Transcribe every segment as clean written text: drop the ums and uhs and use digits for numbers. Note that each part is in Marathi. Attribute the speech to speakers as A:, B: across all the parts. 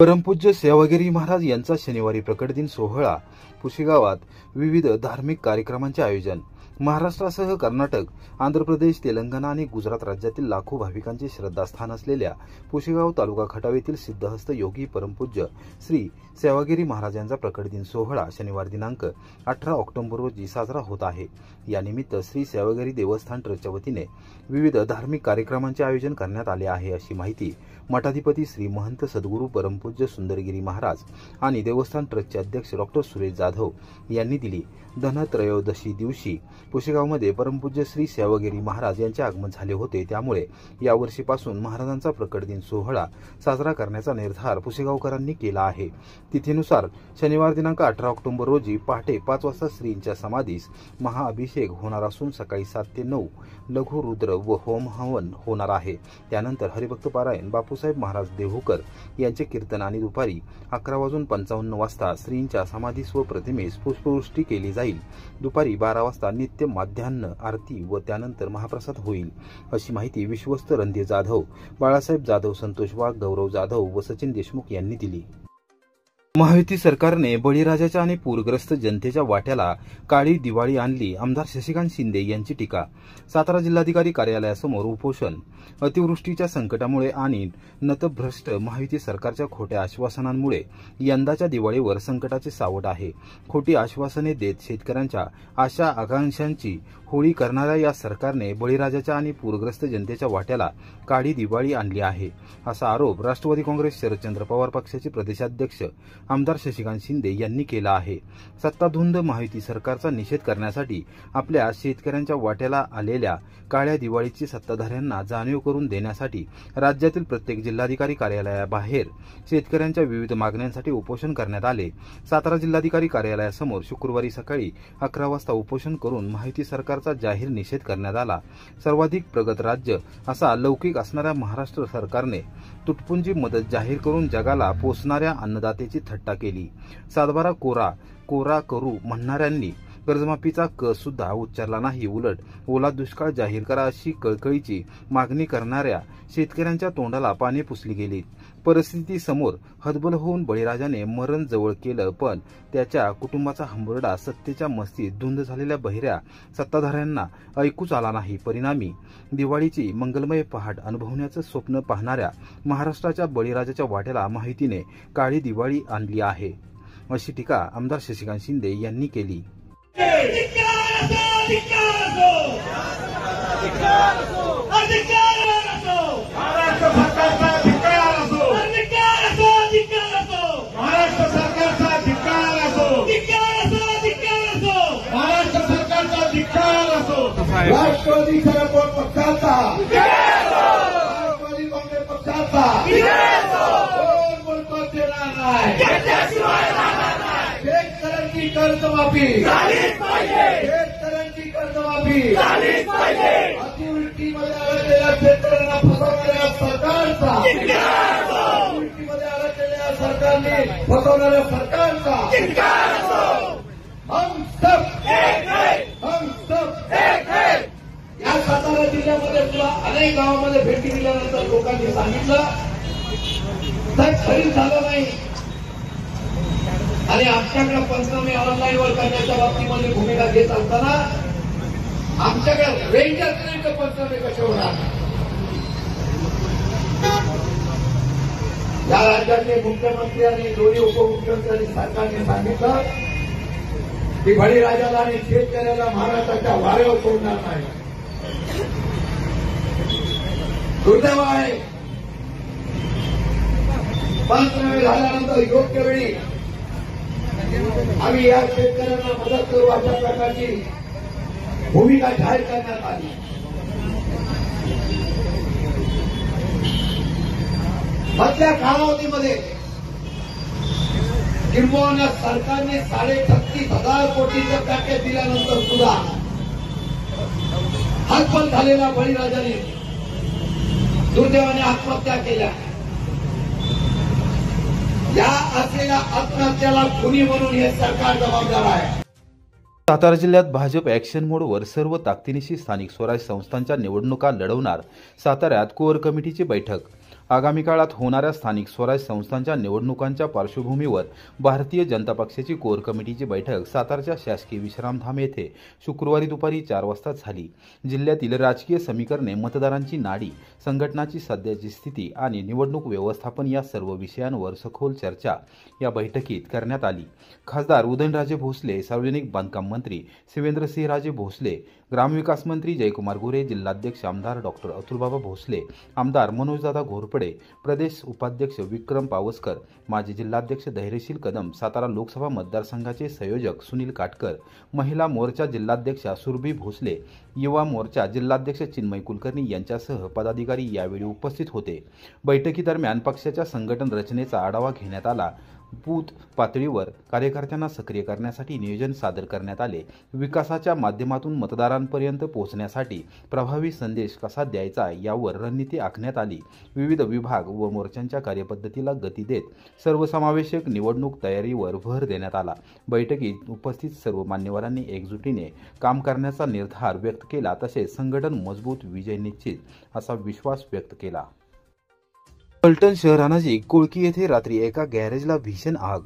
A: परमपूज्य सेवागिरी महाराज यांचा शनिवारी प्रकट दिन सोहळा पुशेगावात विविध धार्मिक कार्यक्रमांचे आयोजन। महाराष्ट्रासह कर्नाटक, आंध्र प्रदेश, तेलंगणा आणि गुजरात राज्यातील लाखो भाविकांचे श्रद्धास्थान असलेल्या पुशेगाव तालुका खटाव येथील सिद्धहस्त योगी परमपूज्य श्री सेवागिरी महाराज यांचा प्रकट दिन सोहळा शनिवार दिनांक 18 ऑक्टोबर रोजी साजरा होत आहे। यानिमित्त श्री सेवागिरी देवस्थान ट्रस्टच्या वतीने विविध धार्मिक कार्यक्रमांचे आयोजन करण्यात आले आहे, अशी माहिती मठाधिपती श्री महंत सद्गुरू परमपूज्य सुंदरगिरी महाराज आणि देवस्थान ट्रस्टचे अध्यक्ष डॉ सुरेश जाधव यांनी दिली। धनत्रयोदशी दिवशी पुशेगावमध्ये परमपूज्य श्री सेवागिरी महाराज यांचे आगमन झाले होते, त्यामुळे यावर्षीपासून महाराजांचा प्रकट दिन सोहळा साजरा करण्याचा निर्धार पुशेगावकरांनी केला आहे। तिथीनुसार शनिवार दिनांक 18 ऑक्टोबर रोजी पहाटे 5 वाजता श्रींच्या समाधीस महाअभिषेक होणार असून सकाळी 7 ते 9 लघु रुद्र व होम हवन होणार आहे। त्यानंतर हरिभक्त पारायण, बापूसाहेब महाराज देहूकर यांचे कीर्तन आणि दुपारी 11:55 वाजता श्रींच्या समाधीस व प्रतिमेस पुष्पवृष्टी केली जाईल। दुपारी 12 वाजता नित्य माध्यान्ह आरती व त्यानंतर महाप्रसाद होईल, अशी माहिती विश्वस्त रणधीर जाधव, बाळासाहेब जाधव, संतोष वाघ, गौरव जाधव व सचिन देशमुख यांनी दिली। महायुती सरकारने बळीराजाच्या आणि पूरग्रस्त जनतेच्या वाट्याला काळी दिवाळी आणली, आमदार शशिकांत शिंदे यांची टीका। सातारा जिल्हाधिकारी कार्यालयासमोर उपोषण। अतिवृष्टीच्या संकटामुळे आणि नतभ्रष्ट महायुती सरकारच्या खोट्या आश्वासनांमुळे यंदाच्या दिवाळीवर संकटाचे सावट आहे। खोटी आश्वासने देत शेतकऱ्यांच्या आशा आकांक्षांची होळी करणाऱ्या या सरकारने बळीराजाच्या आणि पूरग्रस्त जनतेच्या वाट्याला काळी दिवाळी आणली आहे, असा आरोप राष्ट्रवादी काँग्रेस शरदचंद्र पवार पक्षाचे प्रदेशाध्यक्ष आमदार शशिकांत शिंदे यांनी केला आहे। सत्ताधुंद महायुती सरकारचा निषेध करण्यासाठी आपल्या शेतकऱ्यांच्या वाट्याला आलेल्या काळ्या दिवाळीची सत्ताधाऱ्यांना जाणीव करून देण्यासाठी राज्यातील प्रत्येक जिल्हाधिकारी कार्यालयाबाहेर शेतकऱ्यांच्या विविध मागण्यांसाठी उपोषण करण्यात आले। सातारा जिल्हाधिकारी कार्यालयासमोर शुक्रवारी सकाळी 11 वाजता उपोषण करून महायुती सरकारचा जाहीर निषेध करण्यात आला। सर्वाधिक प्रगत राज्य असा लौकिक असणाऱ्या महाराष्ट्र सरकारने तुटपुंजी मदत जाहीर करून जगाला पोचणाऱ्या अन्नदात्याची थट्टा केली। सातबारा कोरा करू म्हणणाऱ्यांनी कर्जमाफीचा क सुद्धा उच्चारला नाही, उलट ओला दुष्काळ जाहीर करा अशी कळकळीची मागणी करणाऱ्या शेतकऱ्यांच्या तोंडाला पाने पुसली गेली। परिस्थिती समोर हतबल होऊन बळीराजाने मरण जवळ केलं, पण त्याच्या कुटुंबाचा हंबरडा सत्तेच्या मस्तीत धुंद झालेल्या बहिऱ्या सत्ताधाऱ्यांना ऐकूच आला नाही। परिणामी दिवाळीची मंगलमय पहाट अनुभवण्याचं स्वप्न पाहणाऱ्या महाराष्ट्राच्या बळीराजाच्या वाट्याला महायुतीने काळी दिवाळी आणली आहे, अशी टीका आमदार शशिकांत शिंदे यांनी केली।
B: राष्ट्रवादी शरद पवार पक्षाचा, राष्ट्रवादी काँग्रेस पक्षाचा बोलतो देणार नाही। शेतकऱ्यांची कर्जमाफी झालीच पाहिजे, शेतकऱ्यांची कर्जमाफी झालीच पाहिजे। अतिवृष्टीमध्ये अडकलेल्या शेतकऱ्यांना फसवणाऱ्या सरकारचा, अतिवृष्टीमध्ये अडकलेल्या सरकारने फसवणाऱ्या सरकारचा हम सब एक है, हम सब एक है। या सातारा जिल्ह्यामध्ये सुद्धा अनेक गावांमध्ये भेटी दिल्यानंतर लोकांनी सांगितलं तर खरीच झालं नाही आणि आमच्याकडे पंचनामे ऑनलाईन वर करण्याच्या बाबतीमध्ये भूमिका घेत असताना आमच्याकडे रेंजच नाही तर पंचनामे कसे होणार। या राज्याचे मुख्यमंत्री आणि दोन्ही उपमुख्यमंत्री सरकारने सांगितलं की बळीराजाला आणि शेतकऱ्याला महाराष्ट्राच्या वाऱ्यावर सोडणार नाही। दुर्दैव आहे, पंचनामे झाल्यानंतर योग्य वेळी आम्ही या शेतकऱ्यांना मदत करू अशा प्रकारची भूमिका जाहीर करण्यात आली। मधल्या कालावधीमध्ये किंबहुना सरकारने 36,500 कोटीचा पॅकेज दिल्यानंतर सुद्धा हतबल झालेल्या बळीराजाने दुर्दैवाने आत्महत्या केल्या। या असलेल्या आत्महत्याला खुनी म्हणून हे सरकार जबाबदार आहे।
A: सातारा जिल्ह्यात भाजप ॲक्शन मोडवर सर्व ताकदीनिशी स्थानिक स्वराज्य संस्थांच्या निवडणुका लढवणार। साताऱ्यात कोअर कमिटीची बैठक। आगामी काळात होणाऱ्या स्थानिक स्वराज्य संस्थांच्या निवडणुकांच्या पार्श्वभूमीवर भारतीय जनता पक्षाची कोर कमिटीची बैठक सातारच्या शासकीय विश्रामधाम येथे शुक्रवारी दुपारी 4 वाजता झाली। जिल्ह्यातील राजकीय समीकरणे, मतदारांची नाडी, संघटनाची सध्याची स्थिती आणि निवडणूक व्यवस्थापन या सर्व विषयांवर सखोल चर्चा या बैठकीत करण्यात आली। खासदार उदयनराजे भोसले, सार्वजनिक बांधकाम मंत्री शिवेंद्रसिंहराजे भोसले, ग्रामविकास मंत्री जयकुमार गोरे, जिल्हाध्यक्ष आमदार डॉक्टर अतुलबाबा भोसले, आमदार मनोजदादा घोरपडे, प्रदेश उपाध्यक्ष विक्रम पावसकर, माजी जिल्हाध्यक्ष धैर्यशील कदम, सातारा लोकसभा मतदारसंघाचे संयोजक सुनील काटकर, महिला मोर्चा जिल्हाध्यक्षा सुरभी भोसले, युवा मोर्चा जिल्हाध्यक्ष चिन्मय कुलकर्णी यांच्यासह पदाधिकारी यावेळी उपस्थित होते। बैठकीदरम्यान पक्षाच्या संघटन रचनेचा आढावा घेण्यात आला। बूथ पातळीवर कार्यकर्त्यांना सक्रिय करण्यासाठी नियोजन सादर करण्यात आले। विकासाच्या माध्यमातून मतदारांपर्यंत पोहोचण्यासाठी प्रभावी संदेश कसा द्यायचा यावर रणनीती आखण्यात आली। विविध विभाग व मोर्चांच्या कार्यपद्धतीला गती देत सर्वसमावेशक निवडणूक तयारीवर भर देण्यात आला। बैठकीत उपस्थित सर्व मान्यवरांनी एकजुटीने काम करण्याचा निर्धार व्यक्त केला, तसेच संघटन मजबूत, विजय निश्चित असा विश्वास व्यक्त केला। फलटण शहरानजीक कोळकी येथे रात्री एका गॅरेजला भीषण आग,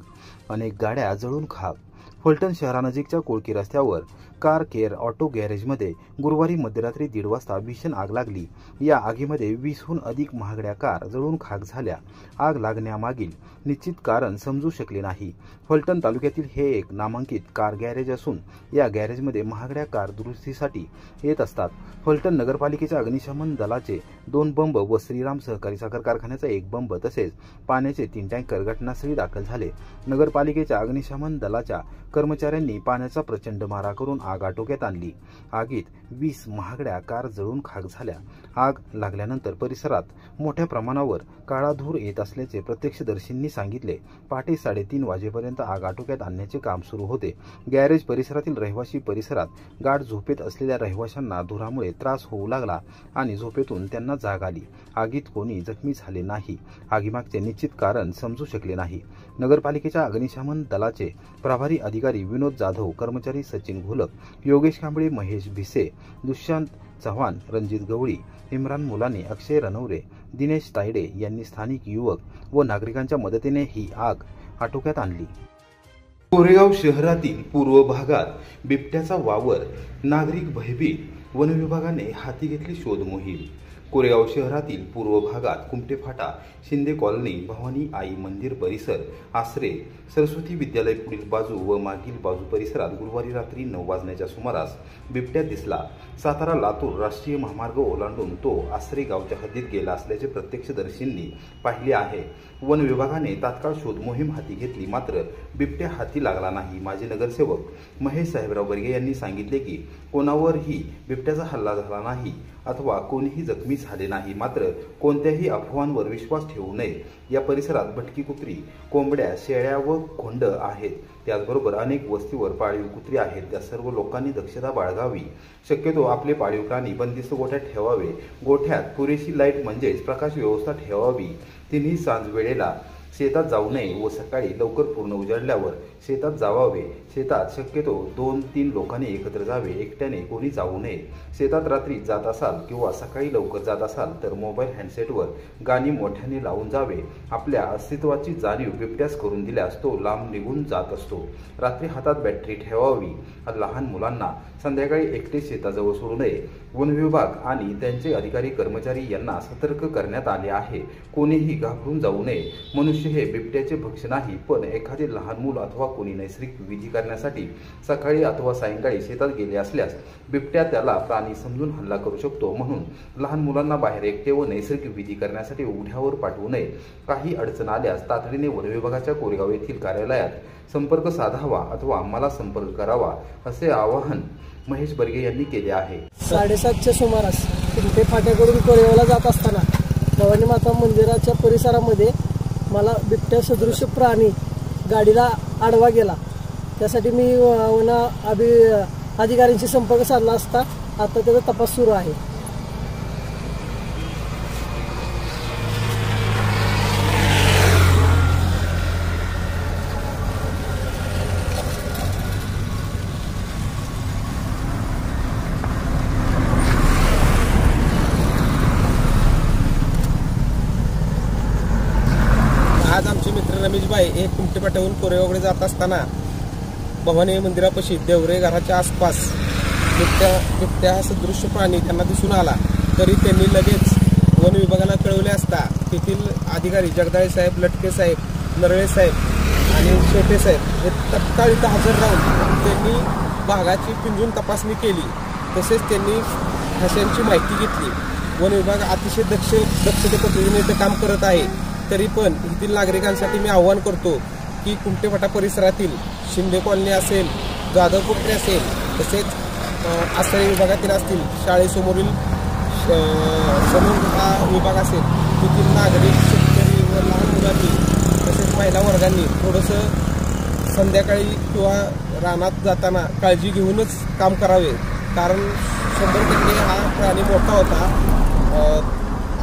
A: अनेक गाड्या जळून खाक। फलटण शहरानजीकच्या कोळकी रस्त्यावर कार केअर ऑटो गॅरेजमध्ये गुरुवारी मध्यरात्री 1:30 वाजता भीषण आग लागली। या आगीमध्ये 20हून अधिक महागड्या कार जळून खाक झाल्या। आग लागण्यामागील निश्चित कारण समजू शकले नाही। फलटण तालुक्यातील हे एक नामांकित कार गॅरेज असून या गॅरेजमध्ये महागड्या कार दुरुस्तीसाठी येत असतात। फलटण नगरपालिकेच्या अग्निशमन दलाचे 2 बंब व श्रीराम सहकारी साखर कारखान्याचा 1 बंब तसेच पाण्याचे 3 टँकर घटनास्थळी दाखल झाले। नगरपालिकेच्या अग्निशमन दलाच्या कर्मचाऱ्यांनी पाण्याचा प्रचंड मारा करून आग आटोक्यात आणली। आगीत 20 महागड्या कार जळून खाक झाल्या। आग लागल्यानंतर परिसरात मोठ्या प्रमाणावर काळा धूर येत असल्याचे प्रत्यक्षदर्शींनी सांगितले। पहाटे 3:30 वाजेपर्यंत आग आटोक्यात आणण्याचे काम सुरू होते। गॅरेज परिसरातील रहिवासी परिसरात गाढ झोपेत असलेल्या रहिवाशांना धुरामुळे त्रास होऊ लागला आणि झोपेतून त्यांना जाग आली। आगीत कोणी जखमी झाले नाही। आगीमागचे निश्चित कारण समजू शकले नाही। नगरपालिकेच्या अग्निशमन दलाचे प्रभारी अधिकारी विनोद जाधव, कर्मचारी सचिन घोलक, योगेश कांबळे, महेश भिसे, दुष्यंत चव्हाण, रणजित गवळी, इम्रान मुलानी, अक्षय रनवरे, दिनेश तायडे यांनी स्थानिक युवक व नागरिकांच्या मदतीने ही आग आटोक्यात आणली। कोरेगाव शहरातील पूर्व भागात बिबट्याचा वावर, नागरिक भयभीत, वन विभागाने हाती घेतली शोध मोहीम। कोरेगाव शहरातील पूर्व भागात कुमटे फाटा, शिंदे कॉलनी, भवानी आई मंदिर परिसर, आसरे, सरस्वती विद्यालय पुढील बाजू व मागील बाजू परिसरात गुरुवारी रात्री 9 वाजण्याच्या सुमारास बिबट्या दिसला। सातारा लातूर राष्ट्रीय महामार्ग ओलांडून तो आसरे गावच्या हद्दीत गेला असल्याचे प्रत्यक्षदर्शींनी पाहिले आहे। वन विभागाने तात्काळ शोध मोहीम हाती घेतली, मात्र बिबट्या हाती लागला नाही। माजी नगरसेवक महेश साहेबराव बर्गे यांनी सांगितले की कोणावरही बिबट्याचा हल्ला झाला नाही अथवा कोणीही जखमी झाले नाही, मात्र कोणत्याही अफवांवर विश्वास ठेवू नये। या परिसरात भटकी कुत्री, कोंबड्या, शेळ्या व खोंड आहेत। त्याचबरोबर अनेक वस्तीवर पाळीव कुत्री आहेत। त्या सर्व लोकांनी दक्षता बाळगावी। शक्यतो आपले पाळीव प्राणी बंदिस्त गोठ्यात ठेवावे। गोठ्यात पुरेशी लाईट म्हणजेच प्रकाश व्यवस्था ठेवावी। तिन्ही सांज वेळेला शेतात जाऊ नये व सकाळी लवकर पूर्ण उजाडल्यावर शेतात जावावे। शेतात शक्यतो 2-3 लोकांनी एकत्र जावे, एकट्याने कोणी जाऊ नये। शेतात रात्री जात असाल किंवा सकाळी लवकर जात असाल तर मोबाईल हँडसेटवर गाणी मोठ्याने लावून जावे। आपल्या अस्तित्वाची जाणीव बिबट्यास करून दिल्यास तो लांब निघून जात असतो। रात्री हातात बॅटरी ठेवावी। लहान मुलांना संध्याकाळी एकटे शेताजवळ सोडू नये। वन विभाग आणि त्यांचे अधिकारी कर्मचारी यांना सतर्क करण्यात आले आहे। कोणीही घाबरून जाऊ नये। मनुष्य हे बिबट्याचे भक्ष्य नाही, पण एखादे लहान मूल अथवा कोणी नैसर्गिक विधी करण्यासाठी सकाळी अथवा सायंकाळी शेतात गेले असल्यास बिबट्या त्याला प्राणी समजून हल्ला करू शकतो। म्हणून लहान मुलांना बाहेर एकटे व नैसर्गिक विधी करण्यासाठी उघड्यावर पाठवू नये। काही अडचण आल्यास तातडीने वन विभागाच्या कोरेगाव येथील कार्यालयात संपर्क साधावा अथवा मला संपर्क करावा, असे आवाहन महेश बर्गे यांनी केले आहे।
C: 7:30च्या सुमारास कुमटे फाट्याकडून कोरेगावला जात असताना भवानी माता मंदिराच्या परिसरामध्ये मला बिबट्या सदृश प्राणी गाडीला आडवा गेला। त्यासाठी मी वन अधिकाऱ्यांशी संपर्क साधला असता आता त्याचा तपास सुरू आहे।
D: शिवाय हे कुमटे फाट्याहून कोरेगावकडे जात असताना भवानी मंदिरापाशी देवरे घराच्या आसपास बिबट्या सदृश प्राणी त्यांना दिसून आला, तरी त्यांनी लगेच वन विभागाला कळवले असता तेथील अधिकारी जगदाळे साहेब, लटके साहेब, नरळे साहेब आणि शेटे साहेब हे तत्काळ इथं हजर राहून त्यांनी भागाची पिंजून तपासणी केली. तसेच त्यांनी हशांची माहिती घेतली. वन विभाग अतिशय दक्षते पद्धतीने इथं काम करत आहे. तरी पण येथील नागरिकांसाठी मी आवाहन करतो की कुमटे फाटा परिसरातील शिंदे कॉलनी असेल, जाधवपुत्री असेल, तसेच आसरी विभागातील असतील, शाळेसमोरील समूह विभाग असेल, तेथील नागरिक, शेतकरी व लहान मुलांनी तसेच महिला वर्गांनी थोडंसं संध्याकाळी किंवा रानात जाताना काळजी घेऊनच काम करावे. कारण 100% हा प्राणी मोठा होता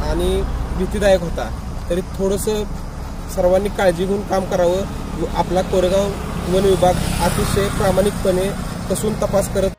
D: आणि भीतीदायक होता. तरी थोडंसं सर्वांनी काळजी घेऊन काम करावं. आपला कोरेगाव वन विभाग अतिशय प्रामाणिकपणे कसून तपास करत